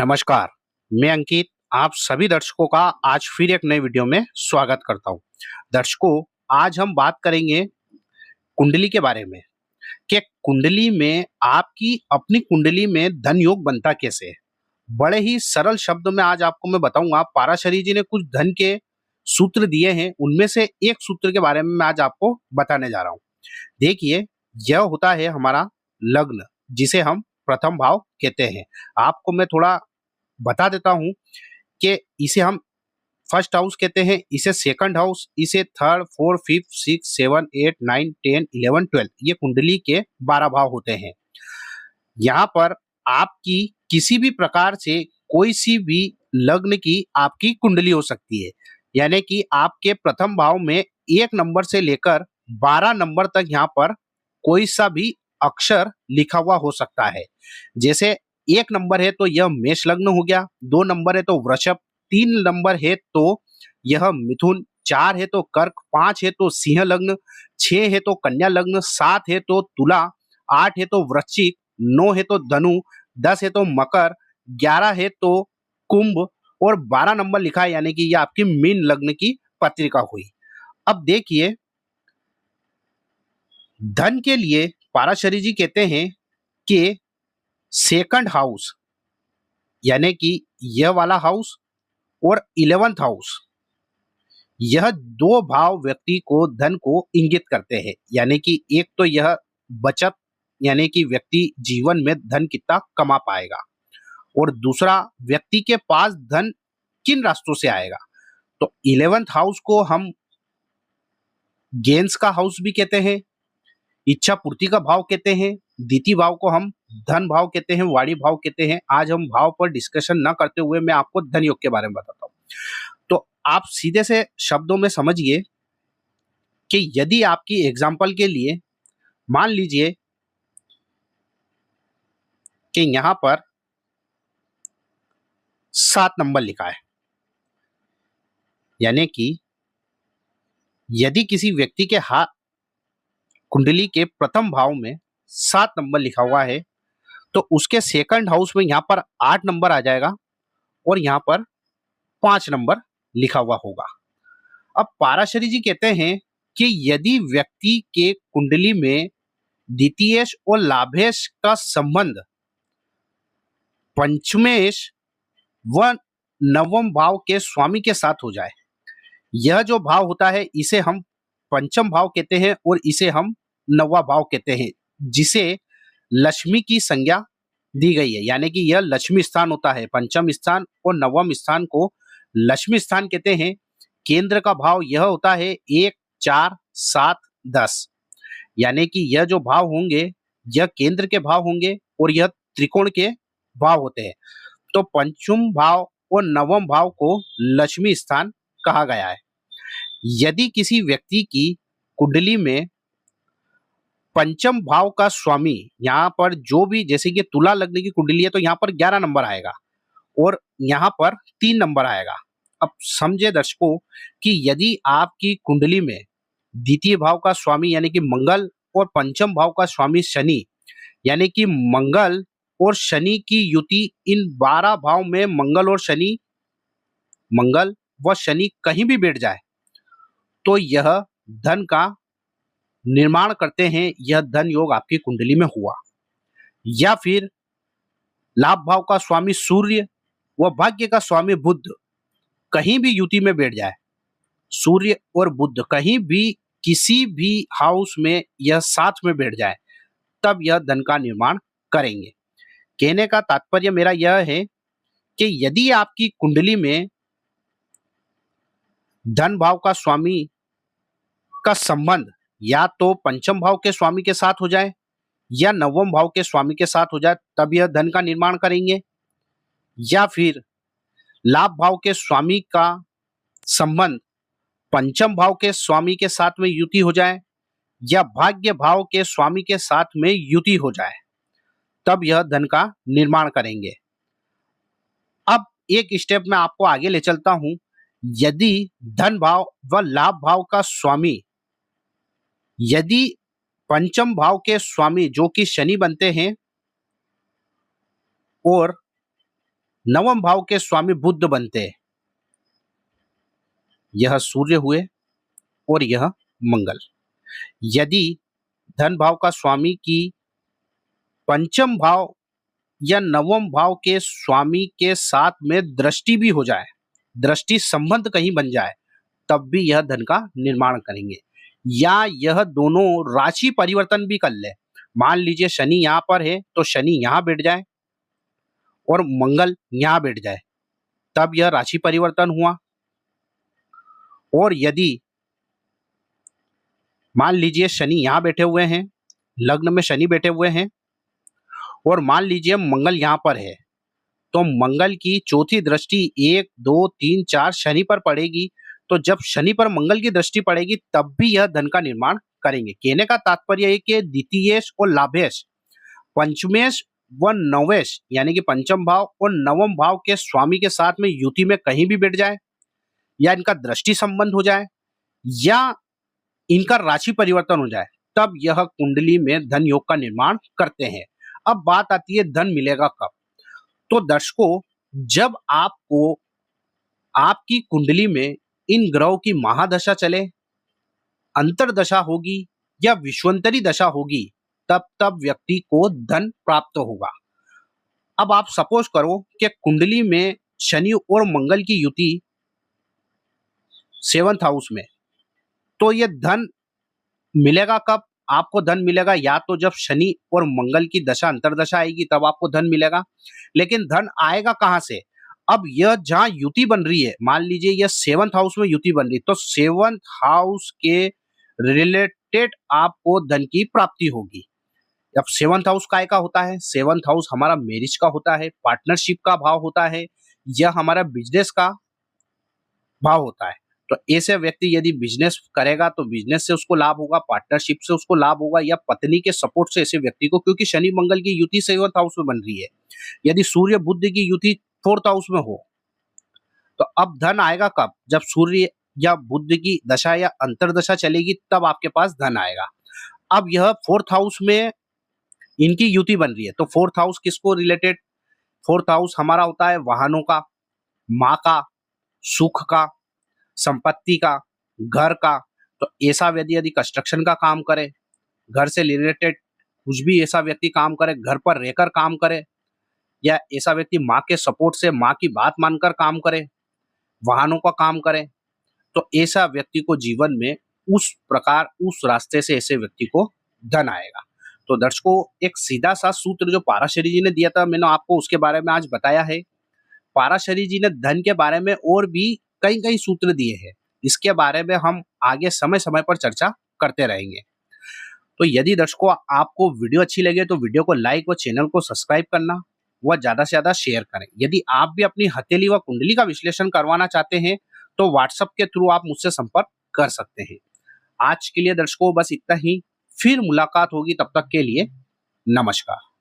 नमस्कार, मैं अंकित आप सभी दर्शकों का आज फिर एक नए वीडियो में स्वागत करता हूं। दर्शकों, आज हम बात करेंगे कुंडली के बारे में कि कुंडली में आपकी अपनी कुंडली में धन योग बनता कैसे है। बड़े ही सरल शब्द में आज आपको मैं बताऊंगा। पाराशरी जी ने कुछ धन के सूत्र दिए हैं, उनमें से एक सूत्र के बारे में मैं आज आपको बताने जा रहा हूं। देखिए, यह होता है हमारा लग्न, जिसे हम प्रथम भाव कहते हैं। आपको मैं थोड़ा बता देता हूं कि इसे हम फर्स्ट हाउस कहते हैं, इसे सेकंड हाउस, इसे third, fourth, fifth, six, seven, eight, nine, 10, 11, 12, ये कुंडली के 12 भाव होते हैं। यहाँ पर आपकी किसी भी प्रकार से कोई सी भी लग्न की आपकी कुंडली हो सकती है, यानी कि आपके प्रथम भाव में 1 नंबर से लेकर 12 नंबर तक यहाँ पर कोई सा भी अक्षर लिखा हुआ हो सकता है। जैसे 1 नंबर है तो यह मेष लग्न हो गया, 2 नंबर है तो वृषभ, 3 नंबर है तो यह मिथुन, 4 है तो कर्क, 5 है तो सिंह लग्न, 6 है तो कन्या लग्न, 7 है तो तुला, 8 है तो वृश्चिक, 9 है तो धनु, 10 है तो मकर, 11 है तो कुंभ और 12 नंबर लिखा है, यानी कि यह आपकी मीन लग्न की पत्रिका हुई। अब देखिए, धन के लिए पाराशरी जी कहते हैं कि सेकंड हाउस, यानी कि यह वाला हाउस और 11th हाउस, यह 2 भाव व्यक्ति को धन को इंगित करते हैं। यानी कि एक तो यह बचत, यानी कि व्यक्ति जीवन में धन कितना कमा पाएगा, और दूसरा व्यक्ति के पास धन किन रास्तों से आएगा। तो 11th हाउस को हम गेंस का हाउस भी कहते हैं, इच्छा पूर्ति का भाव कहते हैं, द्वितीय भाव को हम धन भाव कहते हैं, वाणी भाव कहते हैं। आज हम भाव पर डिस्कशन न करते हुए मैं आपको धन योग के बारे में बताता हूं। तो आप सीधे से शब्दों में समझिए कि यदि आपकी एग्जाम्पल के लिए मान लीजिए कि यहां पर 7 नंबर लिखा है, यानी कि यदि किसी व्यक्ति के हाथ कुंडली के प्रथम भाव में 7 नंबर लिखा हुआ है तो उसके सेकंड हाउस में यहां पर 8 नंबर आ जाएगा और यहां पर 5 नंबर लिखा हुआ होगा। अब पाराशरी जी कहते हैं कि यदि व्यक्ति के कुंडली में द्वितीयेश और लाभेश का संबंध पंचमेश व नवम भाव के स्वामी के साथ हो जाए, यह जो भाव होता है इसे हम पंचम भाव कहते हैं और इसे हम नवा भाव कहते हैं, जिसे लक्ष्मी की संज्ञा दी गई है। यानी कि यह लक्ष्मी स्थान होता है। पंचम स्थान और नवम स्थान को लक्ष्मी स्थान कहते हैं। केंद्र का भाव यह होता है 1, 4, 7, 10, यानी कि यह जो भाव होंगे यह केंद्र के भाव होंगे और यह त्रिकोण के भाव होते हैं। तो पंचम भाव और नवम भाव को लक्ष्मी स्थान कहा गया है। यदि किसी व्यक्ति की कुंडली में पंचम भाव का स्वामी, यहाँ पर जो भी, जैसे कि तुला लग्न की कुंडली है तो यहाँ पर 11 नंबर आएगा और यहाँ पर 3 नंबर आएगा। अब समझे दर्शकों कि यदि आपकी कुंडली में द्वितीय भाव का स्वामी यानी कि मंगल और पंचम भाव का स्वामी शनि, यानी कि मंगल और शनि की युति, इन 12 भाव में मंगल व शनि कहीं भी बैठ जाए तो यह धन का निर्माण करते हैं। यह धन योग आपकी कुंडली में हुआ। या फिर लाभ भाव का स्वामी सूर्य व भाग्य का स्वामी बुध कहीं भी युति में बैठ जाए, सूर्य और बुध कहीं भी किसी भी हाउस में यह साथ में बैठ जाए, तब यह धन का निर्माण करेंगे। कहने का तात्पर्य मेरा यह है कि यदि आपकी कुंडली में धन भाव का स्वामी का संबंध या तो पंचम भाव के स्वामी के साथ हो जाए या नवम भाव के स्वामी के साथ हो जाए, तब यह धन का निर्माण करेंगे। या फिर लाभ भाव के स्वामी का संबंध पंचम भाव के स्वामी के साथ में युति हो जाए या भाग्य भाव के स्वामी के साथ में युति हो जाए, तब यह धन का निर्माण करेंगे। अब एक स्टेप में आपको आगे ले चलता हूं। यदि धन भाव व लाभ भाव का स्वामी, यदि पंचम भाव के स्वामी जो कि शनि बनते हैं और नवम भाव के स्वामी बुध बनते, यह सूर्य हुए और यह मंगल। यदि धन भाव का स्वामी की पंचम भाव या नवम भाव के स्वामी के साथ में दृष्टि भी हो जाए, दृष्टि संबंध कहीं बन जाए, तब भी यह धन का निर्माण करेंगे। या यह दोनों राशि परिवर्तन भी कर ले, मान लीजिए शनि यहाँ पर है तो शनि यहाँ बैठ जाए और मंगल यहाँ बैठ जाए, तब यह राशि परिवर्तन हुआ। और यदि मान लीजिए शनि यहाँ बैठे हुए हैं, लग्न में शनि बैठे हुए हैं, और मान लीजिए मंगल यहाँ पर है, तो मंगल की चौथी दृष्टि 1, 2, 3, 4 शनि पर पड़ेगी। तो जब शनि पर मंगल की दृष्टि पड़ेगी तब भी यह धन का निर्माण करेंगे। कहने का तात्पर्य है कि द्वितीयेश और लाभेश, पंचमेश व नवेश यानी कि पंचम भाव और नवम भाव के स्वामी के साथ में युति में कहीं भी बैठ जाए, या इनका दृष्टि संबंध हो जाए, या इनका राशि परिवर्तन हो जाए, तब यह कुंडली में धन योग का निर्माण करते हैं। अब बात आती है धन मिलेगा कब। तो दर्शकों, जब आपको आपकी कुंडली में इन ग्रहों की महादशा चले, अंतरदशा होगी या विश्वंतरी दशा होगी, तब व्यक्ति को धन प्राप्त होगा। अब आप सपोज करो कि कुंडली में शनि और मंगल की युति 7th हाउस में, तो यह धन मिलेगा कब? आपको धन मिलेगा या तो जब शनि और मंगल की दशा अंतरदशा आएगी तब आपको धन मिलेगा। लेकिन धन आएगा कहां से? अब यह जहां युति बन रही है, मान लीजिए यह 7th हाउस में युति बन रही है, तो 7th हाउस के रिलेटेड आपको धन की प्राप्ति होगी। अब 7th हाउस काय का होता है? 7th हाउस हमारा मैरिज का होता है, पार्टनरशिप का भाव होता है, यह हमारा बिजनेस का भाव होता है। तो ऐसे व्यक्ति यदि बिजनेस करेगा तो बिजनेस से उसको लाभ होगा, पार्टनरशिप से उसको लाभ होगा, या पत्नी के सपोर्ट से ऐसे व्यक्ति को, क्योंकि शनि मंगल की युति 7th हाउस में बन रही है। यदि सूर्य बुध की युति 4th हाउस में हो, तो अब धन आएगा कब? जब सूर्य या बुध की दशा या अंतरदशा चलेगी, तब आपके पास धन आएगा। अब यह 4th हाउस में इनकी युति बन रही है, तो 4th हाउस किसको रिलेटेड? 4th हाउस हमारा होता है वाहनों का, माँ का, सुख का, संपत्ति का, घर का। तो ऐसा व्यक्ति यदि कंस्ट्रक्शन का काम करे, घर से रिलेटेड कुछ भी ऐसा व्यक्ति काम करे, घर पर रहकर काम करे, या ऐसा व्यक्ति माँ के सपोर्ट से, माँ की बात मानकर काम करे, वाहनों का काम करे, तो ऐसा व्यक्ति को जीवन में उस प्रकार, उस रास्ते से ऐसे व्यक्ति को धन आएगा। तो दर्शकों, एक सीधा सा सूत्र जो पाराशरी जी ने दिया था, मैंने आपको उसके बारे में आज बताया है। पाराशरी जी ने धन के बारे में और भी कई कई सूत्र दिए हैं, इसके बारे में हम आगे समय समय पर चर्चा करते रहेंगे। तो यदि दर्शकों आपको वीडियो अच्छी लगे तो वीडियो को लाइक व चैनल को सब्सक्राइब करना व ज्यादा से ज्यादा शेयर करें। यदि आप भी अपनी हथेली व कुंडली का विश्लेषण करवाना चाहते हैं तो व्हाट्सएप के थ्रू आप मुझसे संपर्क कर सकते हैं। आज के लिए दर्शकों बस इतना ही, फिर मुलाकात होगी, तब तक के लिए नमस्कार।